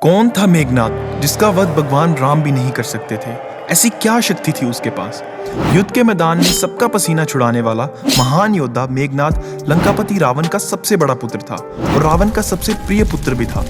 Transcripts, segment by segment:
कौन था मेघनाद जिसका वध भगवान राम भी नहीं कर सकते थे? ऐसी क्या शक्ति थी उसके पास? युद्ध के मैदान में सबका पसीना छुड़ाने वाला महान योद्धा मेघनाद लंकापति रावण का सबसे बड़ा पुत्र था और रावण का सबसे प्रिय पुत्र भी था।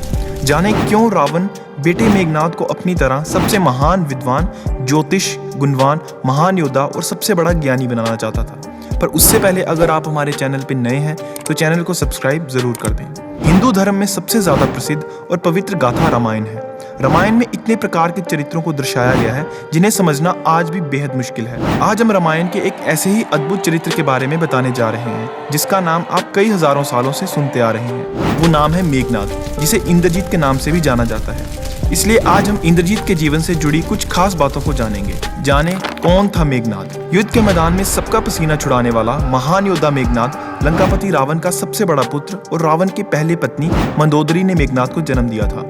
जाने क्यों रावण बेटे मेघनाद को अपनी तरह सबसे महान विद्वान, ज्योतिष, गुणवान, महान योद्धा और सबसे बड़ा ज्ञानी बनाना चाहता था। पर उससे पहले अगर आप हमारे चैनल पर नए हैं तो चैनल को सब्सक्राइब जरूर कर दें। हिंदू धर्म में सबसे ज्यादा प्रसिद्ध और पवित्र गाथा रामायण है। रामायण में इतने प्रकार के चरित्रों को दर्शाया गया है जिन्हें समझना आज भी बेहद मुश्किल है। आज हम रामायण के एक ऐसे ही अद्भुत चरित्र के बारे में बताने जा रहे हैं जिसका नाम आप कई हजारों सालों से सुनते आ रहे हैं। वो नाम है मेघनाद, जिसे इंद्रजीत के नाम से भी जाना जाता है। इसलिए आज हम इंद्रजीत के जीवन से जुड़ी कुछ खास बातों को जानेंगे। जाने कौन था मेघनाद। युद्ध के मैदान में सबका पसीना छुड़ाने वाला महान योद्धा मेघनाद लंकापति रावण का सबसे बड़ा पुत्र और रावण की पहली पत्नी मंदोदरी ने मेघनाद को जन्म दिया था।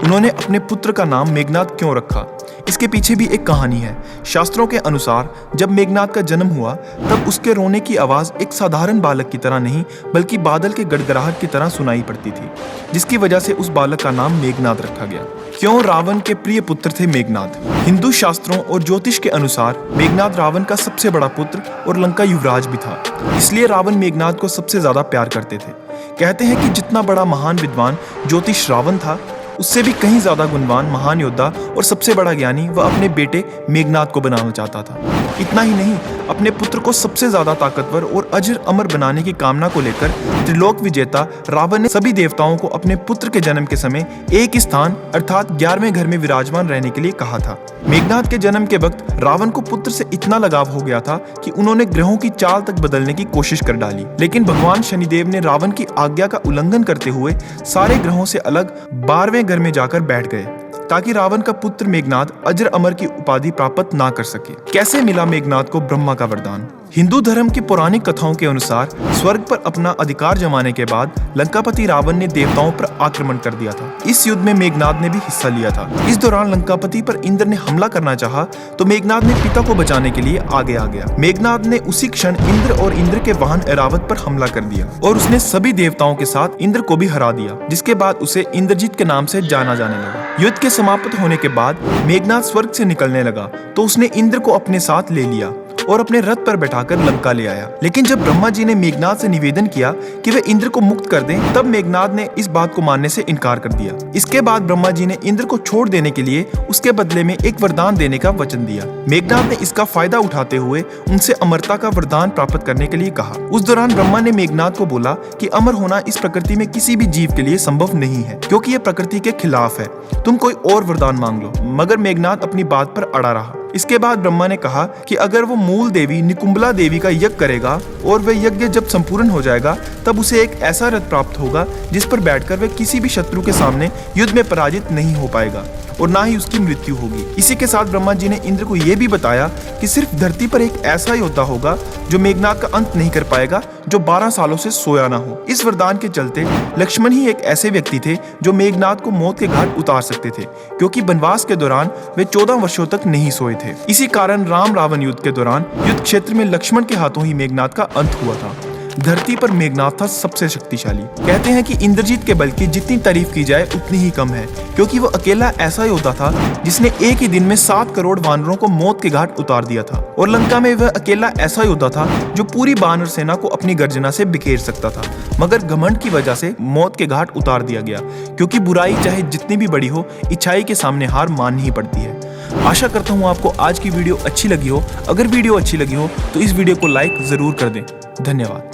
उन्होंने अपने पुत्र का नाम मेघनाद क्यों रखा, इसके पीछे भी एक कहानी है। शास्त्रों के अनुसार जब मेघनाद का जन्म हुआ तब उसके रोने की आवाज एक साधारण बालक की तरह नहीं बल्कि बादल के गड़गड़ाहट की तरह सुनाई पड़ती थी, जिसकी वजह से उस बालक का नाम मेघनाद रखा गया। क्यों रावण के प्रिय पुत्र थे मेघनाद? हिंदू शास्त्रों और ज्योतिष के अनुसार मेघनाद रावण का सबसे बड़ा पुत्र और लंका युवराज भी था, इसलिए रावण मेघनाद को सबसे ज्यादा प्यार करते थे। कहते हैं कि जितना बड़ा महान विद्वान ज्योतिष रावण था, उससे भी कहीं ज्यादा गुणवान महान योद्धा और सबसे बड़ा ज्ञानी वह अपने बेटे मेघनाद को बनाना चाहता था। इतना ही नहीं, अपने पुत्र को सबसे ज्यादा ताकतवर और अजर अमर बनाने की कामना को लेकर त्रिलोक विजेता रावण ने सभी देवताओं को अपने पुत्र के जन्म के समय एक स्थान अर्थात 11वें घर में विराजमान रहने के लिए कहा था। मेघनाद के जन्म के वक्त रावण को पुत्र से इतना लगाव हो गया था कि उन्होंने ग्रहों की चाल तक बदलने की कोशिश कर डाली, लेकिन भगवान शनिदेव ने रावण की आज्ञा का उल्लंघन करते हुए सारे ग्रहों से अलग 12वें घर में जाकर बैठ गए ताकि रावण का पुत्र मेघनाद अजर अमर की उपाधि प्राप्त ना कर सके। कैसे मिला मेघनाद को ब्रह्मा का वरदान? हिंदू धर्म की पौराणिक कथाओं के अनुसार स्वर्ग पर अपना अधिकार जमाने के बाद लंकापति रावण ने देवताओं पर आक्रमण कर दिया था। इस युद्ध में मेघनाद ने भी हिस्सा लिया था। इस दौरान लंकापति पर इंद्र ने हमला करना चाहा तो मेघनाद ने पिता को बचाने के लिए आगे आ गया। मेघनाद ने उसी क्षण इंद्र और इंद्र के वाहन ऐरावत पर हमला कर दिया और उसने सभी देवताओं के साथ इंद्र को भी हरा दिया, जिसके बाद उसे इंद्रजीत के नाम से जाना जाने लगा। युद्ध के समाप्त होने के बाद मेघनाद स्वर्ग से निकलने लगा तो उसने इंद्र को अपने साथ ले लिया और अपने रथ पर बैठाकर लंका ले आया। लेकिन जब ब्रह्मा जी ने मेघनाद से निवेदन किया कि वे इंद्र को मुक्त कर दें, तब मेघनाद ने इस बात को मानने से इनकार कर दिया। इसके बाद ब्रह्मा जी ने इंद्र को छोड़ देने के लिए उसके बदले में एक वरदान देने का वचन दिया। मेघनाद ने इसका फायदा उठाते हुए उनसे अमरता का वरदान प्राप्त करने के लिए कहा। उस दौरान ब्रह्मा ने मेघनाद को बोला कि अमर होना इस प्रकृति में किसी भी जीव के लिए संभव नहीं है, क्योंकि यह प्रकृति के खिलाफ है। तुम कोई और वरदान मांग लो। मगर मेघनाद अपनी बात पर अड़ा रहा। इसके बाद ब्रह्मा ने कहा कि अगर वो मूल देवी निकुंबला देवी का यज्ञ करेगा और वह यज्ञ जब संपूर्ण हो जाएगा तब उसे एक ऐसा रथ प्राप्त होगा जिस पर बैठकर वह किसी भी शत्रु के सामने युद्ध में पराजित नहीं हो पाएगा और ना ही उसकी मृत्यु होगी। इसी के साथ ब्रह्मा जी ने इंद्र को यह भी बताया कि सिर्फ धरती पर एक ऐसा योद्धा होगा जो मेघनाद का अंत नहीं कर पाएगा, जो 12 सालों से सोया ना हो। इस वरदान के चलते लक्ष्मण ही एक ऐसे व्यक्ति थे जो मेघनाद को मौत के घाट उतार सकते थे, क्योंकि वनवास के दौरान वे 14 वर्षों तक नहीं सोए थे। इसी कारण राम रावण युद्ध के दौरान युद्ध क्षेत्र में लक्ष्मण के हाथों ही मेघनाद का अंत हुआ था। धरती पर मेघनाद था सबसे शक्तिशाली। कहते हैं कि इंद्रजीत के बल की जितनी तारीफ की जाए उतनी ही कम है, क्योंकि वो अकेला ऐसा योद्धा था जिसने एक ही दिन में 7 करोड़ वानरों को मौत के घाट उतार दिया था। और लंका में वह अकेला ऐसा योद्धा था जो पूरी वानर सेना को अपनी गर्जना से बिखेर सकता था, मगर घमंड की वजह से मौत के घाट उतार दिया गया, क्योंकि बुराई चाहे जितनी भी बड़ी हो, अच्छाई के सामने हार माननी ही पड़ती है। आशा करता हूँ आपको आज की वीडियो अच्छी लगी हो। अगर वीडियो अच्छी लगी हो तो इस वीडियो को लाइक जरूर कर दें। धन्यवाद।